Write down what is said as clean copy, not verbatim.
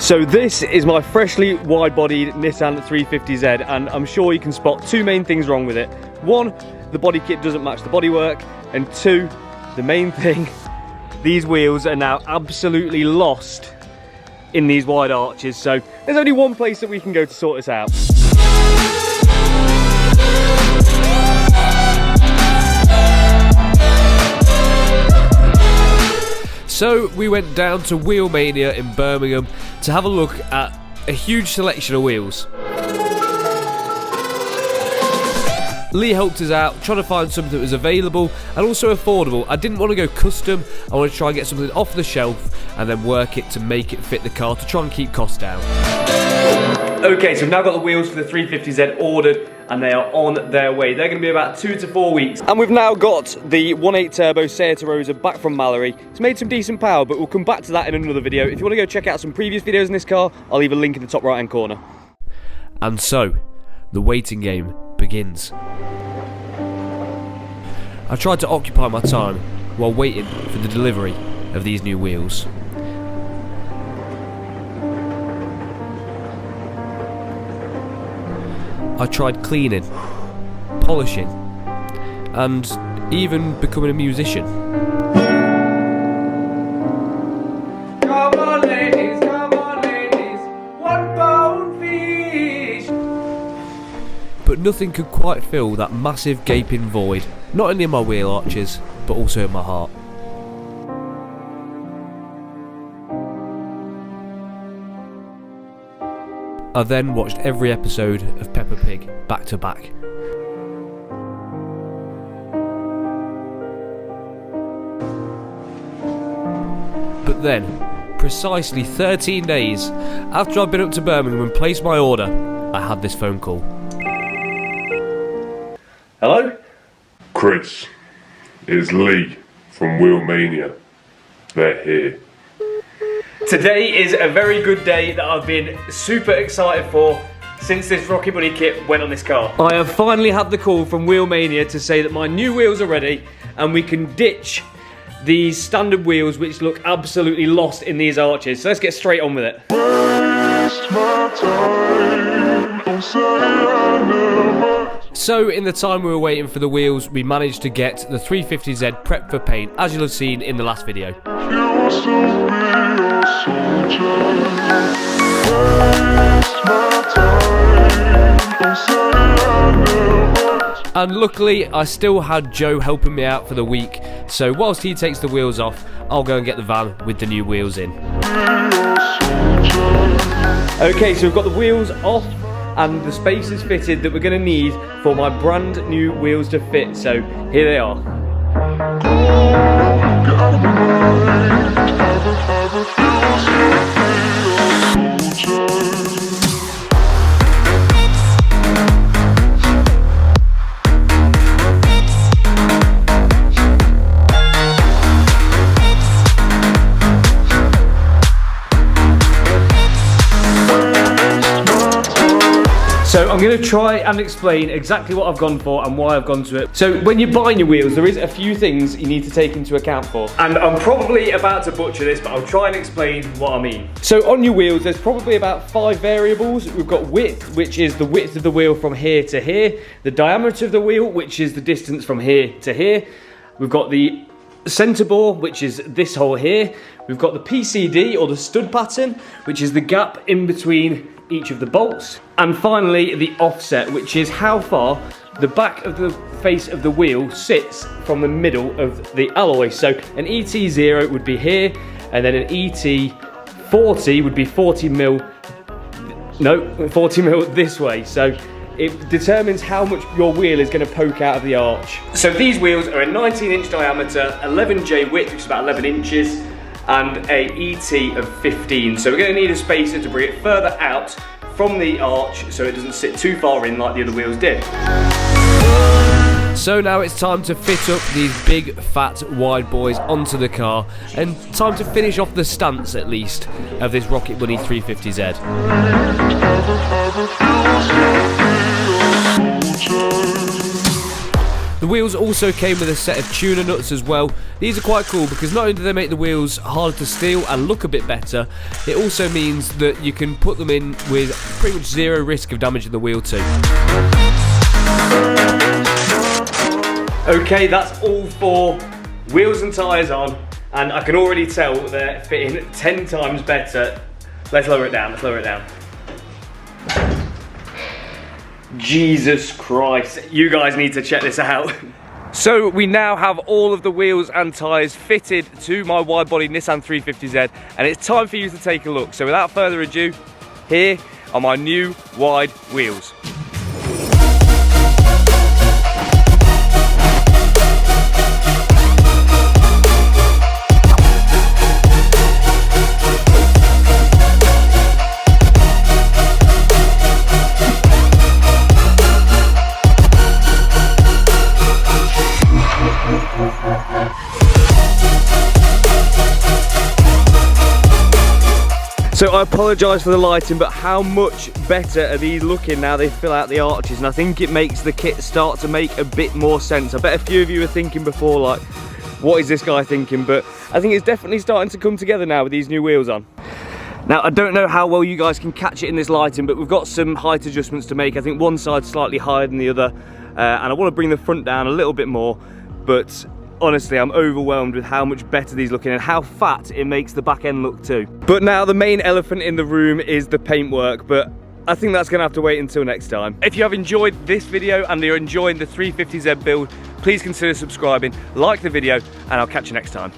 So this is my freshly wide-bodied Nissan 350Z, and I'm sure you can spot two main things wrong with it. One, the body kit doesn't match the bodywork, and two, the main thing, these wheels are now absolutely lost in these wide arches. So there's only one place that we can go to sort this out. So we went down to Wheel Mania in Birmingham to have a look at a huge selection of wheels. Lee helped us out trying to find something that was available and also affordable. I didn't want to go custom, I wanted to try and get something off the shelf and then work it to make it fit the car to try and keep costs down. Okay, so we've now got the wheels for the 350Z ordered and they are on their way. They're going to be about 2 to 4 weeks. And we've now got the 1.8 turbo Seat Rosa back from Mallory. It's made some decent power, but we'll come back to that in another video. If you want to go check out some previous videos in this car, I'll leave a link in the top right hand corner. And so, the waiting game begins. I tried to occupy my time while waiting for the delivery of these new wheels. I tried cleaning, polishing, and even becoming a musician. Come on ladies, one pound fish. But nothing could quite fill that massive gaping void, not only in my wheel arches, but also in my heart. I then watched every episode of Peppa Pig back to back. But then, precisely 13 days after I'd been up to Birmingham and placed my order, I had this phone call. Hello? Chris, it's Lee from Wheel Mania. They're here. Today is a very good day that I've been super excited for since this Rocket Bunny kit went on this car. I have finally had the call from Wheel Mania to say that my new wheels are ready and we can ditch these standard wheels which look absolutely lost in these arches. So let's get straight on with it. So in the time we were waiting for the wheels, we managed to get the 350Z prepped for paint, as you'll have seen in the last video. And luckily I still had Joe helping me out for the week, so whilst he takes the wheels off, I'll go and get the van with the new wheels in. Okay, so we've got the wheels off and the spaces fitted that we're going to need for my brand new wheels to fit, so here they are. So I'm going to try and explain exactly what I've gone for and why I've gone to it. So when you're buying your wheels, there is a few things you need to take into account for. And I'm probably about to butcher this, but I'll try and explain what I mean. So on your wheels, there's probably about 5 variables. We've got width, which is the width of the wheel from here to here. The diameter of the wheel, which is the distance from here to here. We've got the centre bore, which is this hole here. We've got the PCD, or the stud pattern, which is the gap in between each of the bolts. And finally, the offset, which is how far the back of the face of the wheel sits from the middle of the alloy. So an ET0 would be here, and then an ET40 would be 40 mil this way. So it determines how much your wheel is going to poke out of the arch. So these wheels are a 19-inch diameter, 11J width, which is about 11 inches, and a ET of 15. So we're going to need a spacer to bring it further out from the arch so it doesn't sit too far in like the other wheels did. So now it's time to fit up these big, fat, wide boys onto the car, and time to finish off the stance, at least, of this Rocket Bunny 350Z. The wheels also came with a set of tuner nuts as well. These are quite cool because not only do they make the wheels harder to steal and look a bit better, it also means that you can put them in with pretty much zero risk of damaging the wheel too. Okay, that's all 4 wheels and tyres on, and I can already tell they're fitting 10 times better. Let's lower it down, let's lower it down. Jesus Christ, you guys need to check this out. So we now have all of the wheels and tyres fitted to my wide body Nissan 350Z, and it's time for you to take a look. So without further ado, here are my new wide wheels. So I apologise for the lighting, but how much better are these looking now they fill out the arches? And I think it makes the kit start to make a bit more sense. I bet a few of you were thinking before, like, what is this guy thinking? But I think it's definitely starting to come together now with these new wheels on. Now, I don't know how well you guys can catch it in this lighting, but we've got some height adjustments to make. I think one side's slightly higher than the other, and I want to bring the front down a little bit more, but honestly, I'm overwhelmed with how much better these looking and how fat it makes the back end look too. But now the main elephant in the room is the paintwork, but I think that's gonna have to wait until next time. If you have enjoyed this video and you're enjoying the 350Z build, please consider subscribing, like the video, and I'll catch you next time.